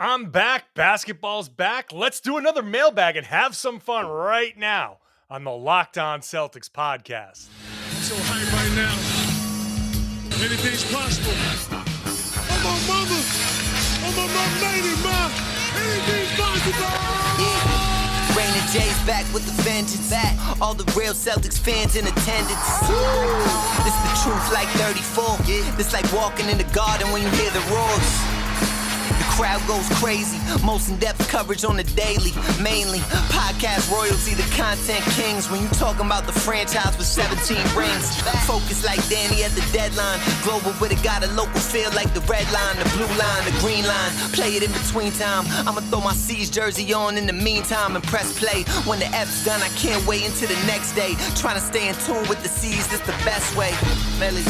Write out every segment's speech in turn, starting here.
I'm back. Basketball's back. Let's do another mailbag and have some fun right now on the Locked On Celtics podcast. I'm so hyped right now. Anything's possible. I'm on mama. I'm on my lady, ma. Anything's possible. Yeah. Rain and Jay's back with the vengeance. All the real Celtics fans in attendance. This the truth like 34. This like walking in the garden when you hear the roars. The crowd goes crazy. Most in-depth coverage on the daily. Mainly podcast royalty, the content kings. When you talking about the franchise with 17 rings. Focus like Danny at the deadline. Global with it, got a local feel like the red line, the blue line, the green line. Play it in between time. I'ma throw my C's jersey on in the meantime and press play. When the F's done, I can't wait until the next day. Trying to stay in tune with the C's, that's the best way. Melly.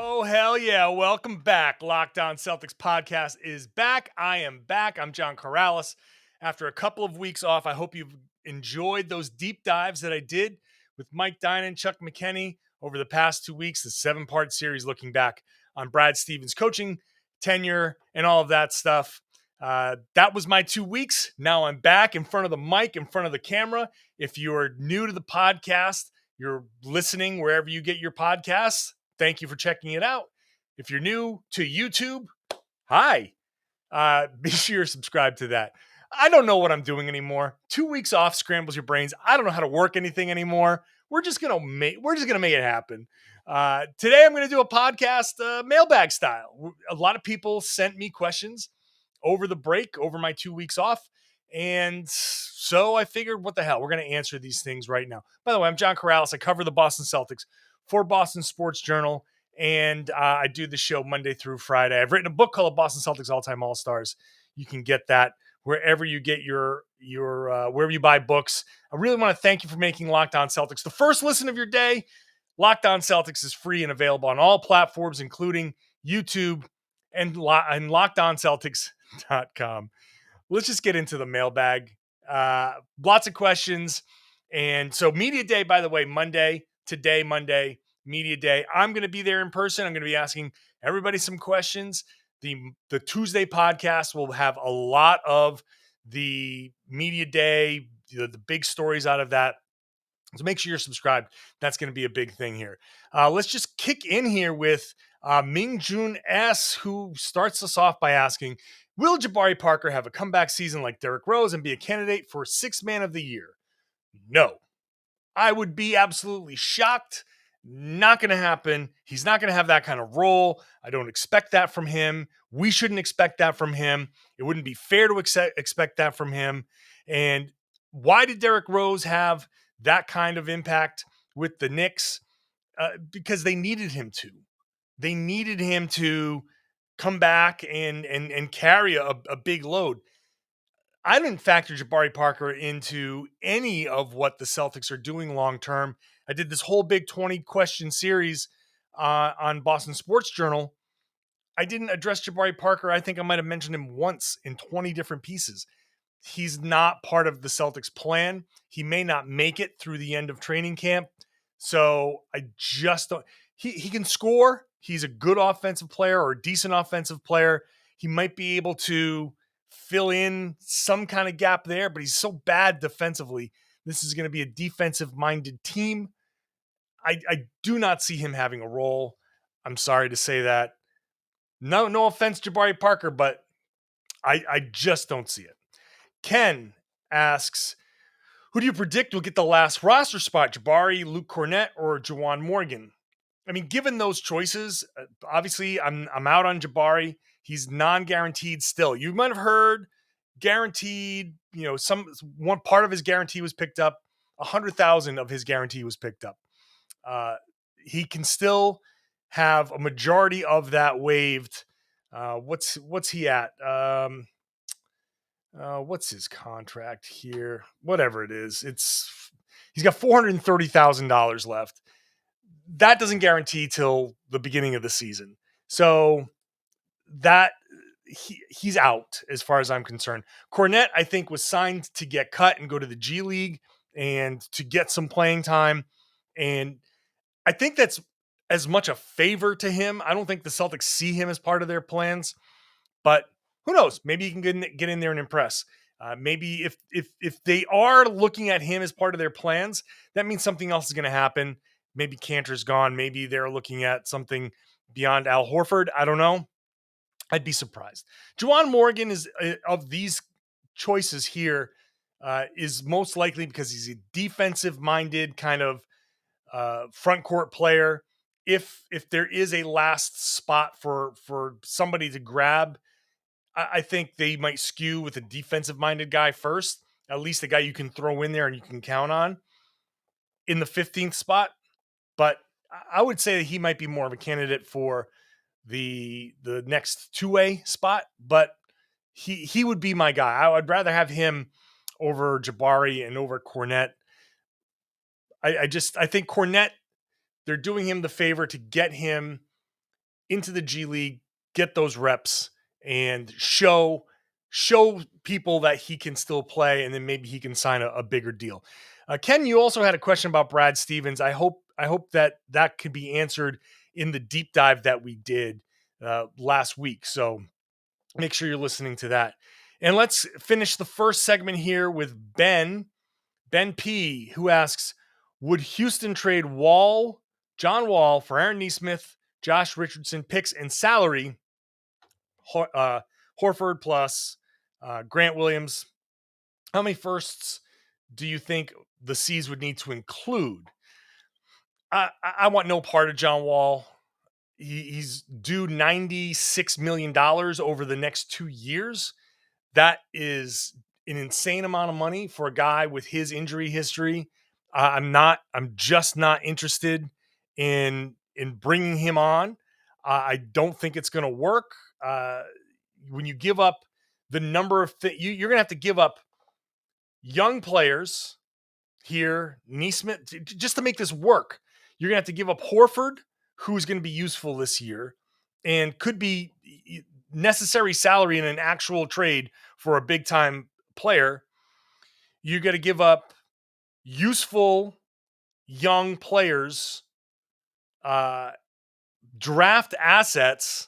Oh, hell yeah. Welcome back. Locked On Celtics podcast is back. I am back. I'm John Karalis. After a couple of weeks off, I hope you've enjoyed those deep dives that I did with Mike Dinan and Chuck McKenney over the past 2 weeks, the 7-part series looking back on Brad Stevens' coaching tenure and all of that stuff. That was my 2 weeks. Now I'm back in front of the mic, in front of the camera. If you're new to the podcast, you're listening wherever you get your podcasts. Thank you for checking it out. If you're new to YouTube, hi. Be sure to subscribe to that. I don't know what I'm doing anymore. 2 weeks off scrambles your brains. I don't know how to work anything anymore. We're just gonna make it happen. Today I'm gonna do a podcast mailbag style. A lot of people sent me questions over the break, over my 2 weeks off. And so I figured, what the hell? We're going to answer these things right now. By the way, I'm John Karalis. I cover the Boston Celtics for Boston Sports Journal, and I do the show Monday through Friday. I've written a book called Boston Celtics All-Time All-Stars. You can get that wherever you get your wherever you buy books. I really want to thank you for making Locked On Celtics the first listen of your day. Locked On Celtics is free and available on all platforms, including YouTube and LockedOnCeltics.com. Let's just get into the mailbag. Lots of questions. And so media day, by the way, Monday, media day. I'm going to be there in person. I'm going to be asking everybody some questions. The Tuesday podcast will have a lot of the media day, the big stories out of that. So make sure you're subscribed. That's going to be a big thing here. Let's just kick in here with Ming Jun S, who starts us off by asking, will Jabari Parker have a comeback season like Derrick Rose and be a candidate for Sixth Man of the Year? No. I would be absolutely shocked. Not going to happen. He's not going to have that kind of role. I don't expect that from him. We shouldn't expect that from him. It wouldn't be fair to expect that from him. And why did Derrick Rose have that kind of impact with the Knicks? Because they needed him to. They needed him to come back and carry a big load. I didn't factor Jabari Parker into any of what the Celtics are doing long term. I did this whole big 20-question series on Boston Sports Journal. I didn't address Jabari Parker. I think I might have mentioned him once in 20 different pieces. He's not part of the Celtics plan. He may not make it through the end of training camp. So I just don't. He can score. He's a good offensive player or a decent offensive player. He might be able to fill in some kind of gap there, but he's so bad defensively. This is going to be a defensive-minded team. I do not see him having a role. I'm sorry to say that. No offense, Jabari Parker, but I just don't see it. Ken asks, who do you predict will get the last roster spot, Jabari, Luke Cornett, or Juwan Morgan? I mean, given those choices, obviously I'm out on Jabari. He's non-guaranteed still. You might have heard guaranteed, one part of his guarantee was picked up. 100,000 of his guarantee was picked up. He can still have a majority of that waived. What's he at? What's his contract here? Whatever it is, he's got $430,000 left. That doesn't guarantee till the beginning of the season. So that he's out as far as I'm concerned. Cornette, I think, was signed to get cut and go to the G League and to get some playing time. And I think that's as much a favor to him. I don't think the Celtics see him as part of their plans, but who knows? Maybe he can get in there and impress. Maybe if they are looking at him as part of their plans, that means something else is going to happen. Maybe Cantor's gone. Maybe they're looking at something beyond Al Horford. I don't know. I'd be surprised. Juwan Morgan is of these choices here is most likely because he's a defensive-minded kind of front court player. If there is a last spot for somebody to grab, I think they might skew with a defensive-minded guy first, at least a guy you can throw in there and you can count on in the 15th spot. But I would say that he might be more of a candidate for the next two-way spot, but he would be my guy. I'd rather have him over Jabari and over Cornette. I think Cornette, they're doing him the favor to get him into the G League, get those reps, and show people that he can still play, and then maybe he can sign a bigger deal. Ken, you also had a question about Brad Stevens. I hope that could be answered in the deep dive that we did last week. So make sure you're listening to that. And let's finish the first segment here with Ben P, who asks, would Houston trade John Wall for Aaron Nesmith, Josh Richardson picks and salary, Horford plus Grant Williams? How many firsts do you think the C's would need to include? I want no part of John Wall. He's due $96 million over the next 2 years. That is an insane amount of money for a guy with his injury history. I'm just not interested in bringing him on. I don't think it's going to work. When you give up the number of you're going to have to give up young players here, Nesmith, just to make this work. You're going to have to give up Horford, who's going to be useful this year and could be necessary salary in an actual trade for a big time player. You got to give up useful young players, draft assets.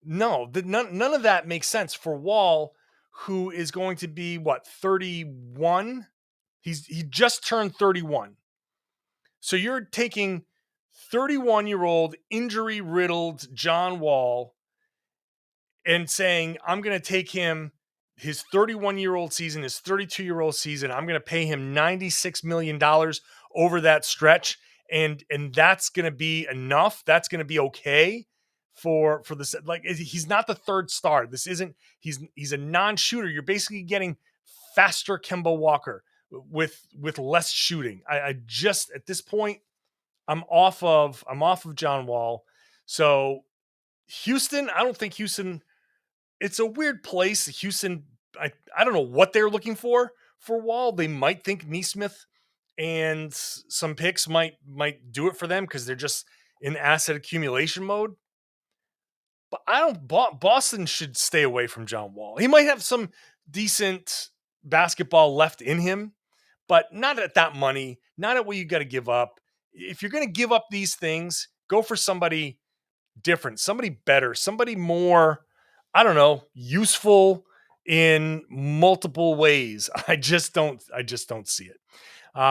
No, none of that makes sense for Wall, who is going to be 31. He just turned 31. So you're taking 31-year-old injury riddled John Wall and saying, I'm going to take him his 31-year-old season, his 32-year-old season. I'm going to pay him $96 million over that stretch. And that's going to be enough. That's going to be okay for this. Like, he's not the third star. This isn't, he's a non-shooter. You're basically getting faster Kemba Walker with less shooting. I just, at this point, I'm off of John Wall. So Houston, I don't think Houston, it's a weird place. Houston, I don't know what they're looking for Wall. They might think Nesmith and some picks might do it for them because they're just in asset accumulation mode. But Boston should stay away from John Wall. He might have some decent basketball left in him, but not at that money, not at what you got to give up. If you're going to give up these things, go for somebody different, somebody better, somebody more, I don't know, useful in multiple ways. I just don't see it.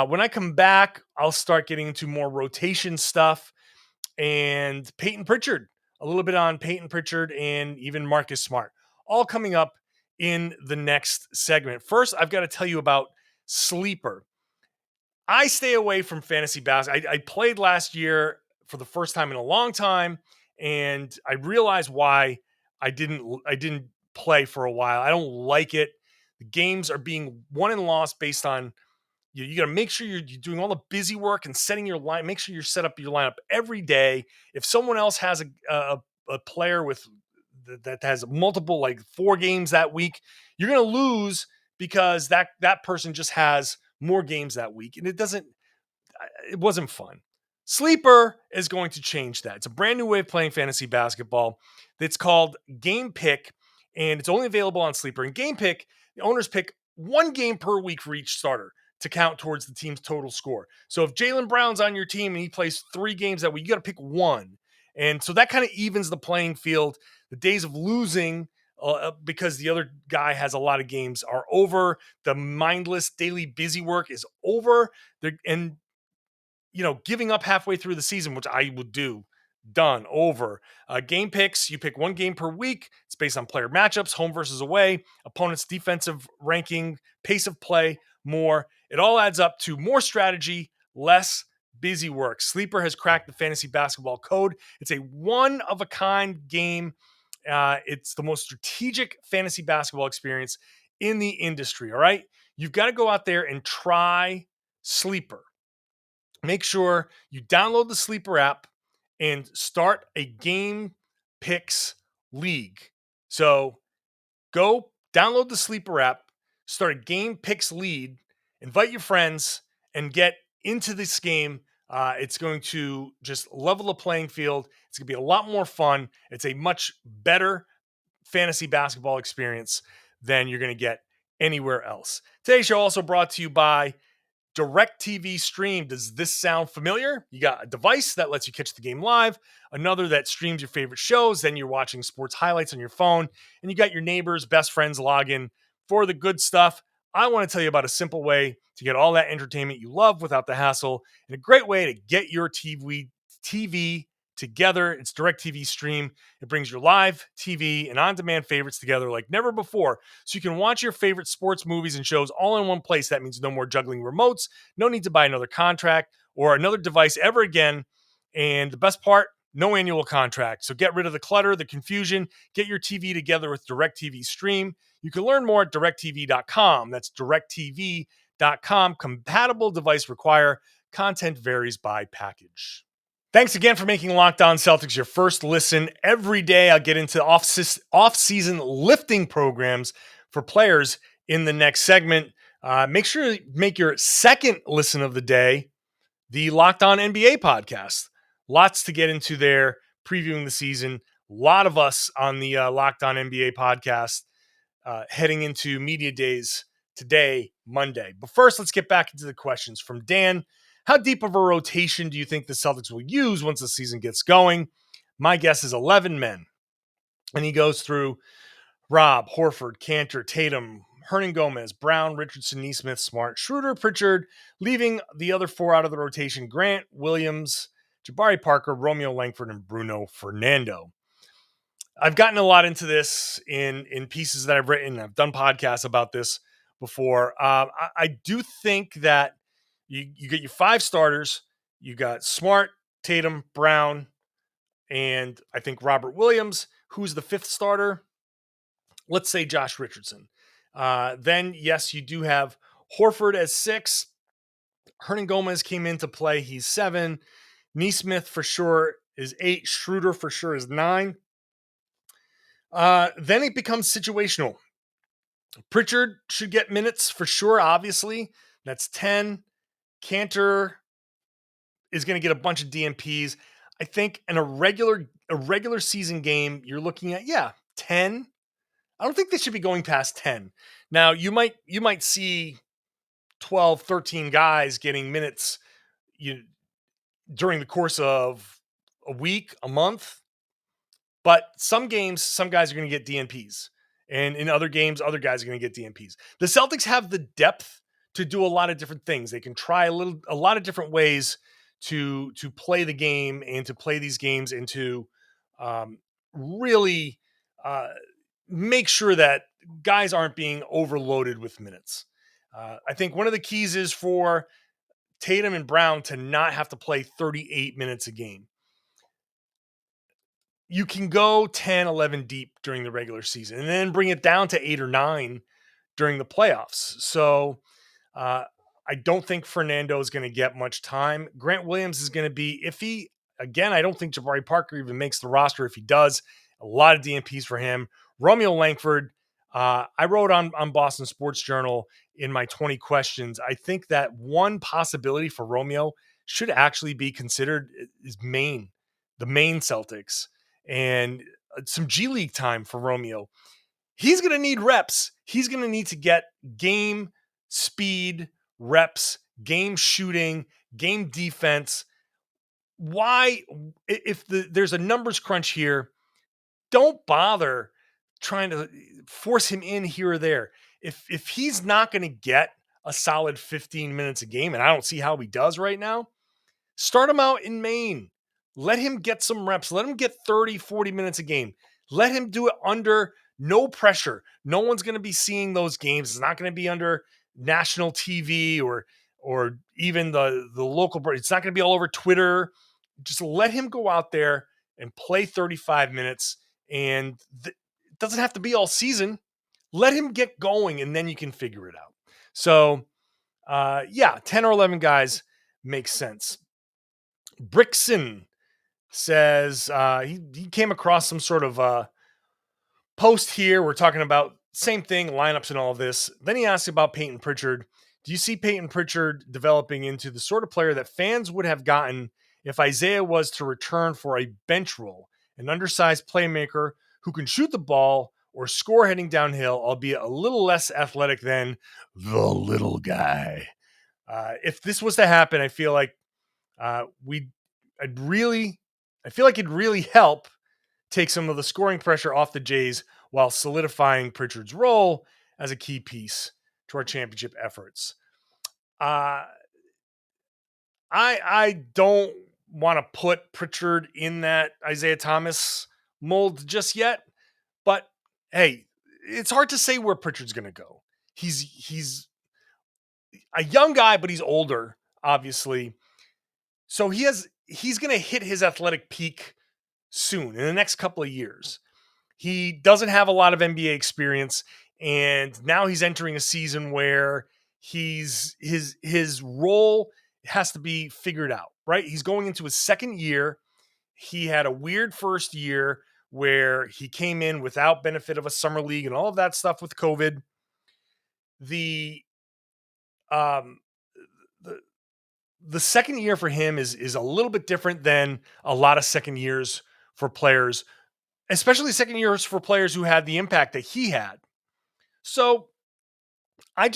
When I come back, I'll start getting into more rotation stuff and Peyton Pritchard, a little bit on Peyton Pritchard and even Marcus Smart, all coming up in the next segment. First, I've got to tell you about Sleeper. I stay away from fantasy basketball. I played last year for the first time in a long time, and I realized why I didn't play for a while. I don't like it. The games are being won and lost based on you got to make sure you're doing all the busy work and setting your line. Make sure you set up your lineup every day. If someone else has a player with that has multiple, like 4 games that week, you're going to lose because that person just has more games that week, and it wasn't fun. Sleeper is going to change that. It's a brand new way of playing fantasy basketball. It's called Game Pick, and it's only available on Sleeper. In Game Pick, the owners pick 1 game per week for each starter. to count towards the team's total score. So if Jaylen Brown's on your team and he plays 3 games that week, you got to pick one. And so that kind of evens the playing field. The days of losing because the other guy has a lot of games are over. The mindless daily busy work is over. And giving up halfway through the season, which I would do, done, over. Game picks, you pick one game per week. It's based on player matchups, home versus away, opponent's defensive ranking, pace of play, more. It all adds up to more strategy, less busy work. Sleeper has cracked the fantasy basketball code. It's a one-of-a-kind game. It's the most strategic fantasy basketball experience in the industry, all right? You've got to go out there and try Sleeper. Make sure you download the Sleeper app and start a game picks league. So go download the Sleeper app, start a game picks league, invite your friends, and get into this game. It's going to just level the playing field. It's going to be a lot more fun. It's a much better fantasy basketball experience than you're going to get anywhere else. Today's show also brought to you by DirecTV Stream. Does this sound familiar? You got a device that lets you catch the game live, another that streams your favorite shows, then you're watching sports highlights on your phone, and you got your neighbors, best friends log in for the good stuff. I want to tell you about a simple way to get all that entertainment you love without the hassle, and a great way to get your TV together. It's DirecTV Stream. It brings your live TV and on-demand favorites together like never before, so you can watch your favorite sports, movies, and shows all in one place. That means no more juggling remotes, no need to buy another contract or another device ever again. And the best part, no annual contract. So get rid of the clutter, the confusion, get your TV together with DirecTV Stream. You can learn more at directtv.com. That's directtv.com. Compatible device require. Content varies by package. Thanks again for making Locked On Celtics your first listen every day. I'll get into off-season lifting programs for players in the next segment. Make sure to make your second listen of the day the Locked On NBA podcast. Lots to get into there, previewing the season. A lot of us on the Locked On NBA podcast heading into media days today, Monday. But first, let's get back into the questions from Dan. How deep of a rotation do you think the Celtics will use once the season gets going? My guess is 11 men. And he goes through Rob, Horford, Cantor, Tatum, Hernangomez, Brown, Richardson, Nesmith, Smart, Schroeder, Pritchard, leaving the other 4 out of the rotation: Grant, Williams, Jabari Parker, Romeo Langford, and Bruno Fernando. I've gotten a lot into this in pieces that I've written. I've done podcasts about this before. I do think that you get your 5 starters. You got Smart, Tatum, Brown, and I think Robert Williams. Who's the 5th starter? Let's say Josh Richardson. Then, yes, you do have Horford as 6. Hernangomez came into play. He's 7. Nesmith for sure is 8. Schroeder for sure is 9. Then it becomes situational. Pritchard should get minutes for sure, obviously. That's 10. Cantor is going to get a bunch of DNPs. I think in a regular season game, you're looking at 10. I don't think they should be going past 10. Now, you might see 12, 13 guys getting minutes during the course of a week, a month. But some games, some guys are going to get DNPs. And in other games, other guys are going to get DNPs. The Celtics have the depth to do a lot of different things. They can try a lot of different ways to play the game and to play these games and to really make sure that guys aren't being overloaded with minutes. I think one of the keys is for Tatum and Brown to not have to play 38 minutes a game. You can go 10, 11 deep during the regular season and then bring it down to 8 or 9 during the playoffs. So I don't think Fernando is going to get much time. Grant Williams is going to be iffy. Again, I don't think Jabari Parker even makes the roster. If he does, a lot of DNPs for him. Romeo Langford, I wrote on Boston Sports Journal in my 20 questions. I think that one possibility for Romeo should actually be considered is Maine, the Maine Celtics, and some G League time for Romeo. He's going to need reps. He's going to need to get game, speed, reps, game shooting, game defense. Why, if there's a numbers crunch here, don't bother trying to force him in here or there. If he's not going to get a solid 15 minutes a game, and I don't see how he does right now, start him out in Maine. Let him get some reps. Let him get 30, 40 minutes a game. Let him do it under no pressure. No one's going to be seeing those games. It's not going to be under national TV or even the local. It's not going to be all over Twitter. Just let him go out there and play 35 minutes. And it doesn't have to be all season. Let him get going, and then you can figure it out. So, 10 or 11 guys makes sense. Brickson says he came across some sort of post here. We're talking about same thing, lineups and all of this. Then he asks about Peyton Pritchard. Do you see Peyton Pritchard developing into the sort of player that fans would have gotten if Isaiah was to return for a bench role, an undersized playmaker who can shoot the ball or score heading downhill, albeit a little less athletic than the little guy? If this was to happen, I feel like I feel like it'd really help take some of the scoring pressure off the Jays while solidifying Pritchard's role as a key piece to our championship efforts. I don't want to put Pritchard in that Isaiah Thomas mold just yet, but hey, it's hard to say where Pritchard's going to go. He's a young guy, but he's older, obviously. So he's going to hit his athletic peak soon in the next couple of years. He doesn't have a lot of NBA experience, and now he's entering a season where his role has to be figured out, right? He's going into his second year. He had a weird first year where he came in without benefit of a summer league and all of that stuff with COVID. The second year for him is a little bit different than a lot of second years for players, especially second years for players who had the impact that he had. So I'm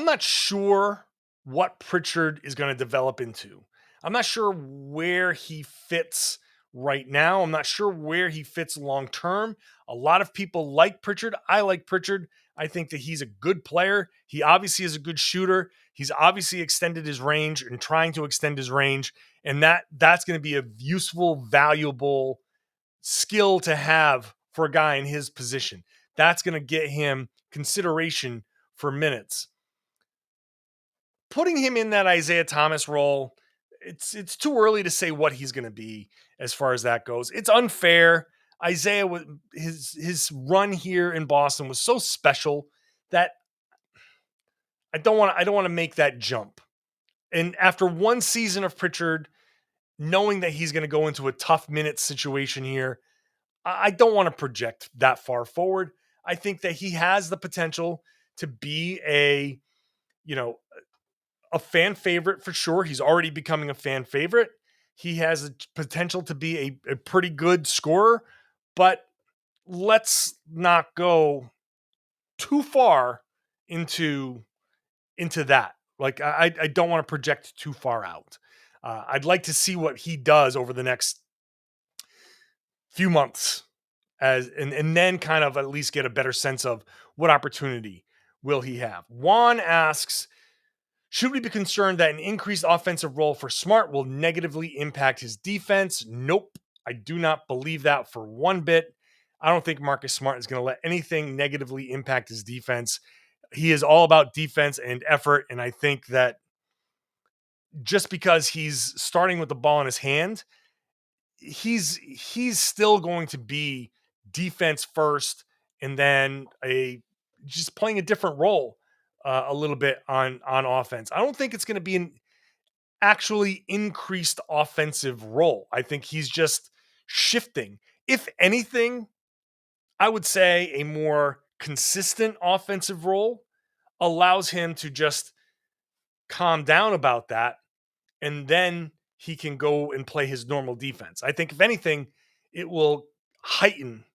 not sure what Pritchard is going to develop into. I'm not sure where he fits right now. I'm not sure where he fits long term. A lot of people like Pritchard. I like Pritchard. I think that he's a good player. He obviously is a good shooter. He's obviously extended his range and trying to extend his range. And that's going to be a useful, valuable skill to have for a guy in his position. That's going to get him consideration for minutes. Putting him in that Isaiah Thomas role, it's too early to say what he's going to be as far as that goes. It's unfair. Isaiah was his run here in Boston was so special that I don't want to make that jump. And after one season of Pritchard, knowing that he's going to go into a tough minute situation here, I don't want to project that far forward. I think that he has the potential to be a fan favorite for sure. He's already becoming a fan favorite. He has a potential to be a pretty good scorer, but let's not go too far into that. Like I don't want to project too far out. I'd like to see what he does over the next few months and then kind of at least get a better sense of what opportunity will he have. Juan asks, should we be concerned that an increased offensive role for Smart will negatively impact his defense? Nope. I do not believe that for one bit. I don't think Marcus Smart is going to let anything negatively impact his defense. He is all about defense and effort. And I think that just because he's starting with the ball in his hand, he's still going to be defense first and then just playing a different role a little bit on offense. I don't think it's going to be an actually increased offensive role. I think he's just shifting. If anything, I would say a more consistent offensive role allows him to just calm down about that, and then he can go and play his normal defense. I think if anything, it will heighten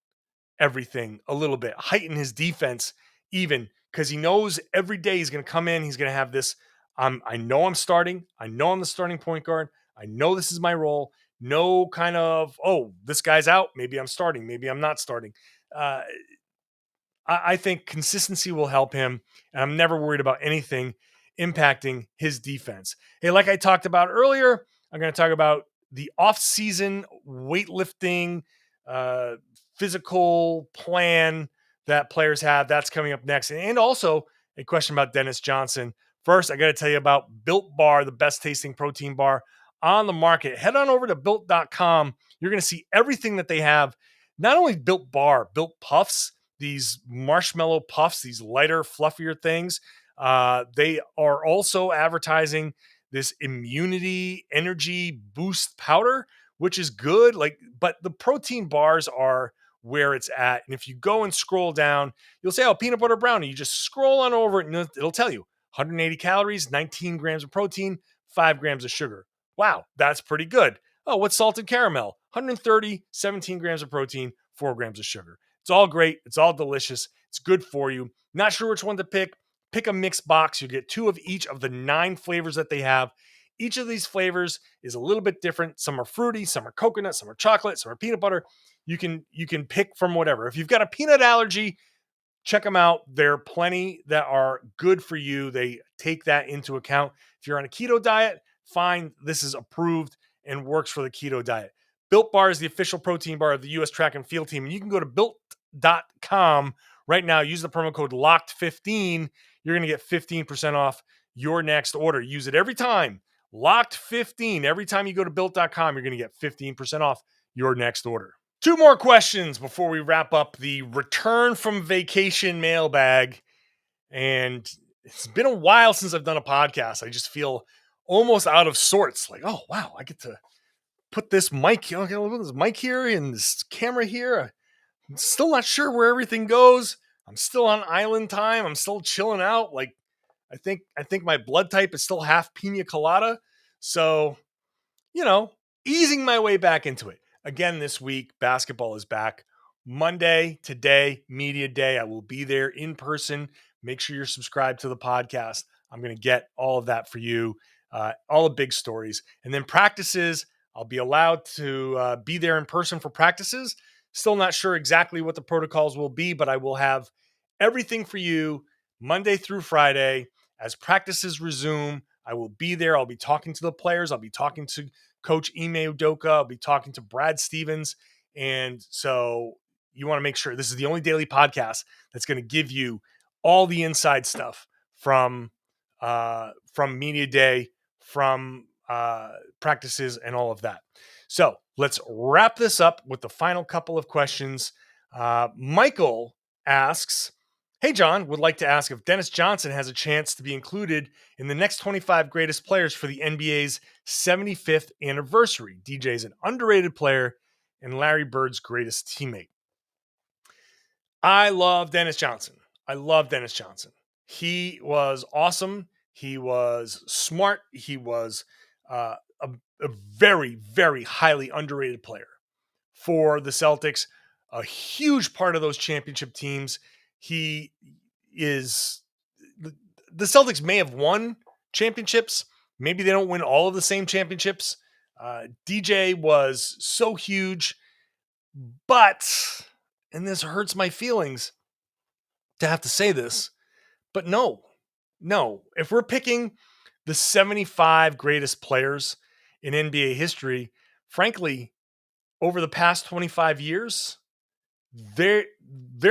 everything a little bit, heighten his defense even, because he knows every day he's going to come in. He's going to have this. I know I'm starting. I know I'm the starting point guard. I know this is my role. No kind of, oh, this guy's out. Maybe I'm starting. Maybe I'm not starting. Uh, I think consistency will help him, and I'm never worried about anything impacting his defense. Hey, like I talked about earlier, I'm going to talk about the offseason weightlifting, uh, physical plan that players have. That's coming up next. And also a question about Dennis Johnson. First, I got to tell you about Built Bar, the best tasting protein bar on the market. Head on over to built.com. You're going to see everything that they have. Not only Built Bar, Built Puffs, these marshmallow puffs, these lighter, fluffier things. They are also advertising this immunity energy boost powder, which is good. But the protein bars are where it's at. And if you go and scroll down, you'll say, oh, peanut butter brownie. You just scroll on over it and it'll tell you 180 calories, 19 grams of protein, 5 grams of sugar. Wow, that's pretty good. Oh, what's salted caramel? 130, 17 grams of protein, 4 grams of sugar. It's all great. It's all delicious. It's good for you. Not sure which one to pick. Pick a mixed box. You get 2 of each of the 9 flavors that they have. Each of these flavors is a little bit different. Some are fruity, some are coconut, some are chocolate, some are peanut butter. You can pick from whatever. If you've got a peanut allergy, check them out. There are plenty that are good for you. They take that into account. If you're on a keto diet, fine. This is approved and works for the keto diet. Built Bar is the official protein bar of the U.S. track and field team. And you can go to built.com right now. Use the promo code LOCKED15. You're going to get 15% off your next order. Use it every time. LOCKED15. Every time you go to built.com, you're going to get 15% off your next order. 2 more questions before we wrap up the return from vacation mailbag. And it's been a while since I've done a podcast. I just feel almost out of sorts. Like, oh, wow, I get to put this mic, this mic here and this camera here. I'm still not sure where everything goes. I'm still on island time. I'm still chilling out. Like, I think my blood type is still half pina colada. So, easing my way back into it. Again, this week, basketball is back. Monday, today, media day. I will be there in person. Make sure you're subscribed to the podcast. I'm going to get all of that for you, all the big stories. And then practices, I'll be allowed to be there in person for practices. Still not sure exactly what the protocols will be, but I will have everything for you Monday through Friday. As practices resume, I will be there. I'll be talking to the players. I'll be talking to Coach Ime Udoka. I'll be talking to Brad Stevens. And so you want to make sure this is the only daily podcast that's going to give you all the inside stuff from media day, from practices, and all of that. So let's wrap this up with the final couple of questions. Michael asks, hey, John, would like to ask if Dennis Johnson has a chance to be included in the next 25 greatest players for the NBA's 75th anniversary. DJ is an underrated player and Larry Bird's greatest teammate. I love Dennis Johnson. He was awesome. He was smart. He was a very, very highly underrated player for the Celtics, a huge part of those championship teams. The Celtics may have won championships. Maybe they don't win all of the same championships. DJ was so huge, but, and this hurts my feelings to have to say this, but no, if we're picking the 75 greatest players in NBA history, frankly, over the past 25 years, there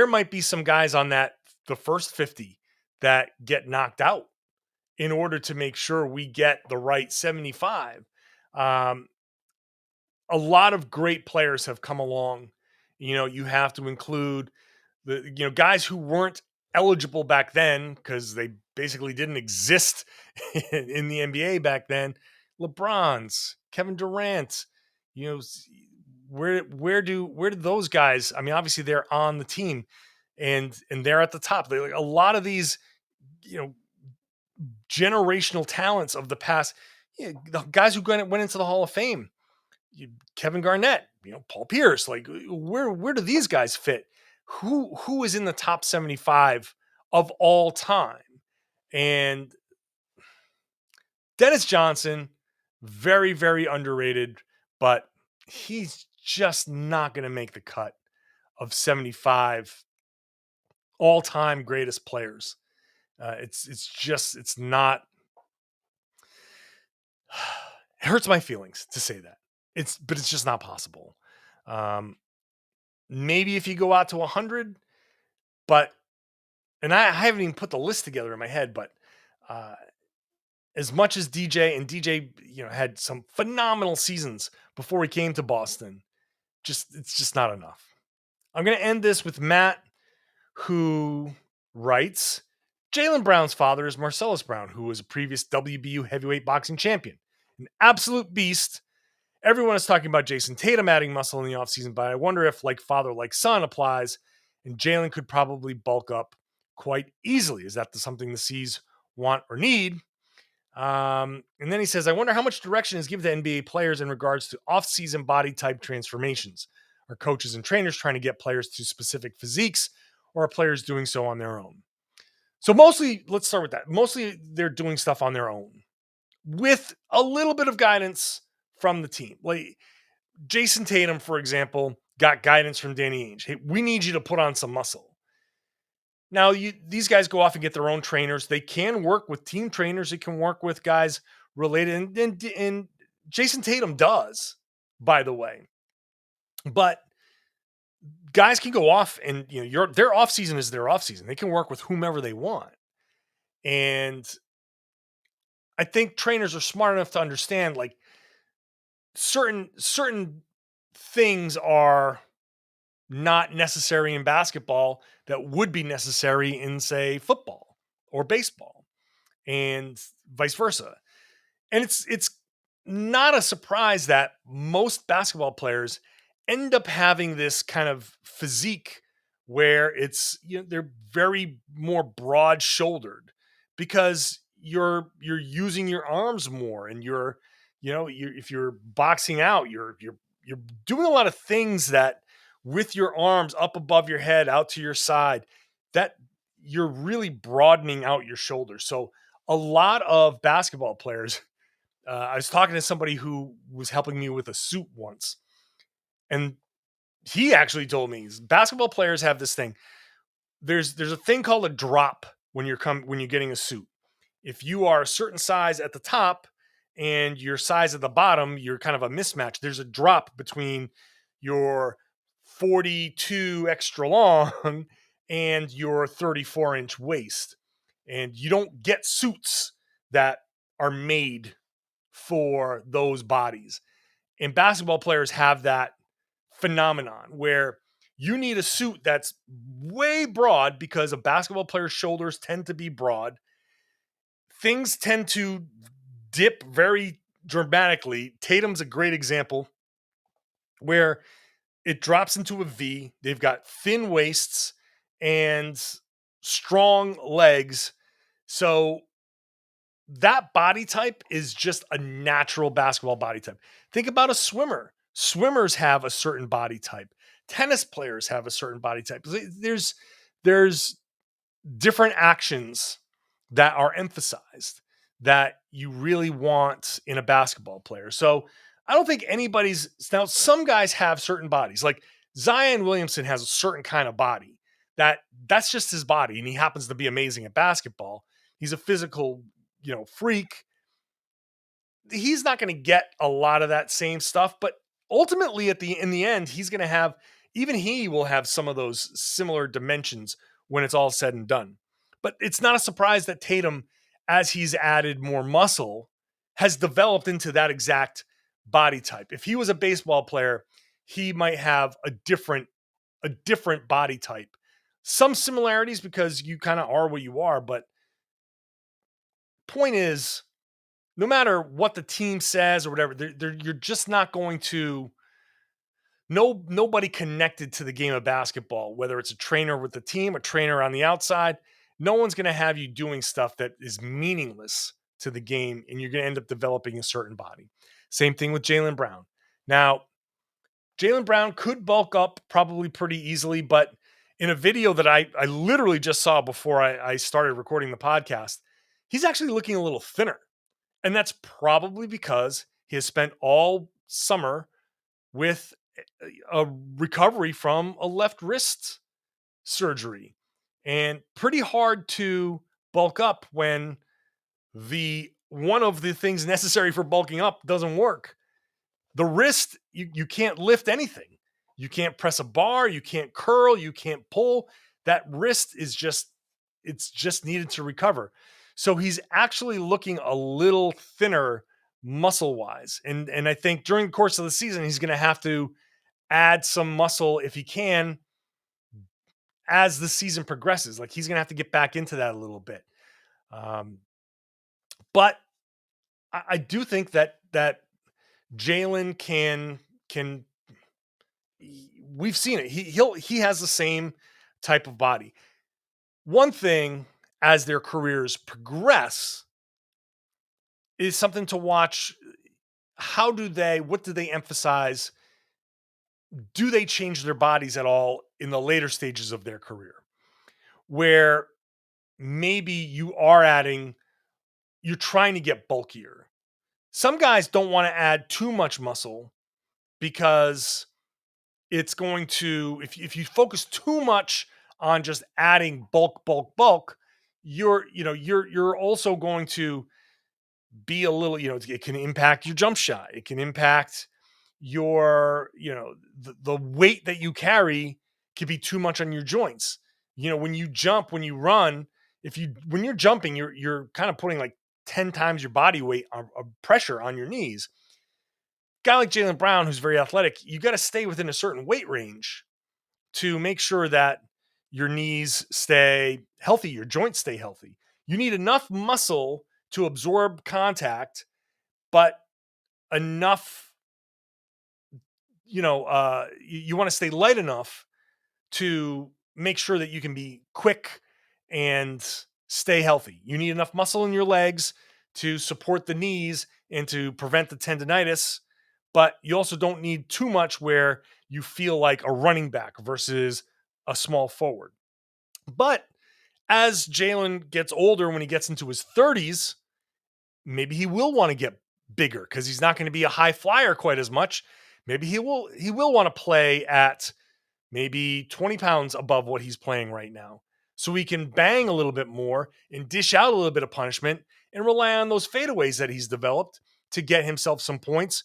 might be some guys on the first 50 that get knocked out in order to make sure we get the right 75. A lot of great players have come along. You have to include the guys who weren't eligible back then because they basically didn't exist in the NBA back then. LeBron's, Kevin Durant, where do those guys? I mean, obviously they're on the team and they're at the top. They like a lot of these, generational talents of the past. The guys who went into the Hall of Fame, Kevin Garnett, Paul Pierce. Like, where do these guys fit? Who is in the top 75 of all time. And Dennis Johnson, very, very underrated, but he's just not going to make the cut of 75 all-time greatest players. It's not. It hurts my feelings to say that. But it's just not possible. Maybe if you go out to 100, but I haven't even put the list together in my head, but uh, as much as DJ, had some phenomenal seasons before he came to Boston, it's just not enough. I'm going to end this with Matt, who writes, Jaylen Brown's father is Marcellus Brown, who was a previous WBU heavyweight boxing champion, an absolute beast. Everyone is talking about Jayson Tatum adding muscle in the offseason, but I wonder if like father, like son applies, and Jaylen could probably bulk up quite easily. Is that something the C's want or need? And then he says, I wonder how much direction is given to NBA players in regards to off-season body type transformations. Are coaches and trainers trying to get players to specific physiques, or are players doing so on their own? So mostly, let's start with that. Mostly they're doing stuff on their own with a little bit of guidance from the team. Like Jayson Tatum, for example, got guidance from Danny Ainge. Hey, we need you to put on some muscle. Now, these guys go off and get their own trainers. They can work with team trainers. They can work with guys related. And Jayson Tatum does, by the way. But guys can go off and, their offseason is their offseason. They can work with whomever they want. And I think trainers are smart enough to understand, like, certain things are not necessary in basketball that would be necessary in, say, football or baseball, and vice versa. And it's not a surprise that most basketball players end up having this kind of physique where it's, they're very more broad shouldered because you're using your arms more, and if you're boxing out, you're doing a lot of things that with your arms up above your head, out to your side, that you're really broadening out your shoulders. So a lot of basketball players, I was talking to somebody who was helping me with a suit once, and he actually told me basketball players have this thing. There's a thing called a drop when you're getting a suit. If you are a certain size at the top and your size at the bottom, you're kind of a mismatch. There's a drop between your 42 extra long and your 34-inch waist. And you don't get suits that are made for those bodies. And basketball players have that phenomenon where you need a suit that's way broad because a basketball player's shoulders tend to be broad. Things tend to dip very dramatically. Tatum's a great example where it drops into a V. They've got thin waists and strong legs. So that body type is just a natural basketball body type. Think about a swimmer. Swimmers have a certain body type. Tennis players have a certain body type. There's different actions that are emphasized that you really want in a basketball player. So I don't think now some guys have certain bodies. Like Zion Williamson has a certain kind of body that's just his body, and he happens to be amazing at basketball. He's a physical, freak. He's not going to get a lot of that same stuff, but ultimately in the end, he will have some of those similar dimensions when it's all said and done. But it's not a surprise that Tatum, as he's added more muscle, has developed into that exact body type. If he was a baseball player, he might have a different body type. Some similarities because you kind of are what you are, but point is, no matter what the team says or whatever, you're just not going to. Nobody connected to the game of basketball, whether it's a trainer with the team, a trainer on the outside, no one's going to have you doing stuff that is meaningless to the game, and you're going to end up developing a certain body. Same thing with Jaylen Brown. Now, Jaylen Brown could bulk up probably pretty easily, but in a video that I literally just saw before I started recording the podcast, he's actually looking a little thinner. And that's probably because he has spent all summer with a recovery from a left wrist surgery. And pretty hard to bulk up when the one of the things necessary for bulking up doesn't work. The wrist, you can't lift anything. You can't press a bar, you can't curl, you can't pull. That wrist is it's just needed to recover. So he's actually looking a little thinner muscle wise. And I think during the course of the season, he's going to have to add some muscle if he can as the season progresses. Like he's going to have to get back into that a little bit. But I do think that Jaylen can we've seen it. He has the same type of body. One thing as their careers progress is something to watch. What do they emphasize? Do they change their bodies at all in the later stages of their career? Where maybe you're trying to get bulkier. Some guys don't want to add too much muscle because it's going to, if you focus too much on just adding bulk, you're also going to be a little, it can impact your jump shot. It can impact your, the weight that you carry can be too much on your joints. When you jump, when you run, when you're jumping, you're kind of putting like 10 times your body weight of pressure on your knees. Guy like Jaylen Brown, who's very athletic, you got to stay within a certain weight range to make sure that your knees stay healthy, your joints stay healthy. You need enough muscle to absorb contact, but enough, you want to stay light enough to make sure that you can be quick and stay healthy. You need enough muscle in your legs to support the knees and to prevent the tendonitis, but you also don't need too much where you feel like a running back versus a small forward. But as Jaylen gets older, when he gets into his 30s, maybe he will want to get bigger because he's not going to be a high flyer quite as much. Maybe he will want to play at maybe 20 pounds above what he's playing right now. So he can bang a little bit more and dish out a little bit of punishment and rely on those fadeaways that he's developed to get himself some points.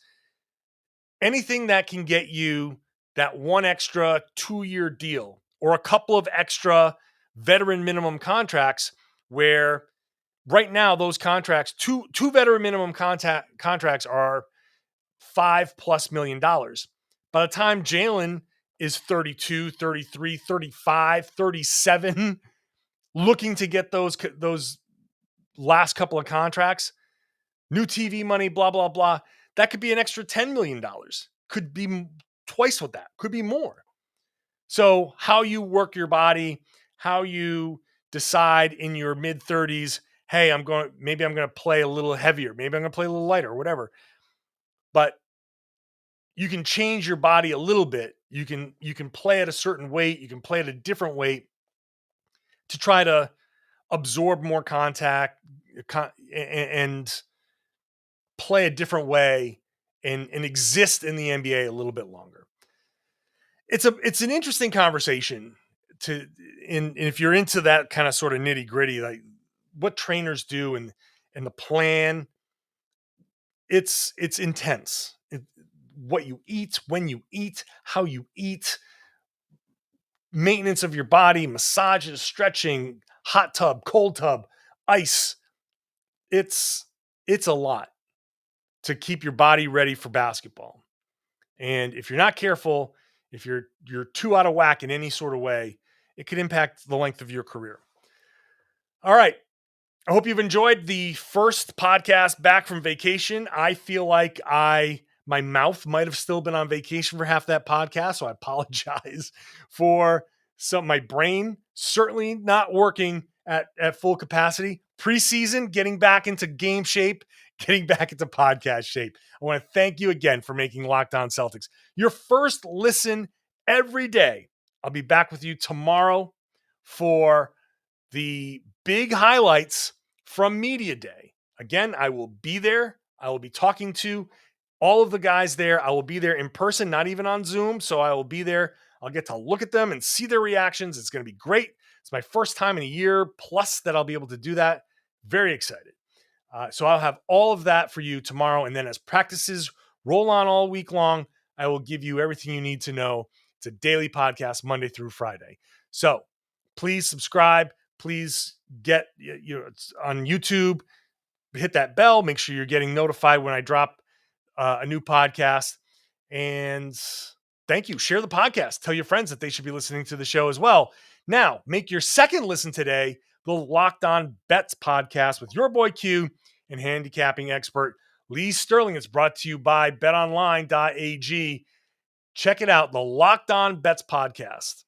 Anything that can get you that one extra 2-year deal or a couple of extra veteran minimum contracts, where right now those contracts, two veteran minimum contracts are $5+ million. By the time Jaylen is 32, 33, 35, 37, looking to get those last couple of contracts, new TV money, blah, blah, blah, that could be an extra $10 million. Could be twice what that, could be more. So how you work your body, how you decide in your mid 30s, hey, maybe I'm going to play a little heavier. Maybe I'm going to play a little lighter or whatever. But you can change your body a little bit. You can play at a certain weight. You can play at a different weight to try to absorb more contact and play a different way and exist in the NBA a little bit longer. It's an interesting conversation and if you're into that kind of sort of nitty gritty, like what trainers do and the plan, it's intense. What you eat, when you eat, how you eat, maintenance of your body, massages, stretching, hot tub, cold tub, ice. It's a lot to keep your body ready for basketball. And if you're not careful, if you're too out of whack in any sort of way, it could impact the length of your career. All right. I hope you've enjoyed the first podcast back from vacation. I feel like my mouth might have still been on vacation for half that podcast, so I apologize for my brain certainly not working at full capacity. Preseason, getting back into game shape, getting back into podcast shape. I want to thank you again for making Locked On Celtics your first listen every day I'll be back with you tomorrow for the big highlights from Media Day. Again, I will be there. I will be talking to all of the guys there. I will be there in person, not even on Zoom. So I will be there. I'll get to look at them and see their reactions. It's going to be great. It's my first time in a year plus that I'll be able to do that. Very excited. So I'll have all of that for you tomorrow. And then as practices roll on all week long, I will give you everything you need to know. It's a daily podcast Monday through Friday. So please subscribe. Please get, it's on YouTube, hit that bell. Make sure you're getting notified when I drop a new podcast. And thank you. Share the podcast. Tell your friends that they should be listening to the show as well. Now, make your second listen today the Locked On Bets podcast with your boy Q and handicapping expert Lee Sterling. It's brought to you by BetOnline.ag. Check it out, the Locked On Bets podcast.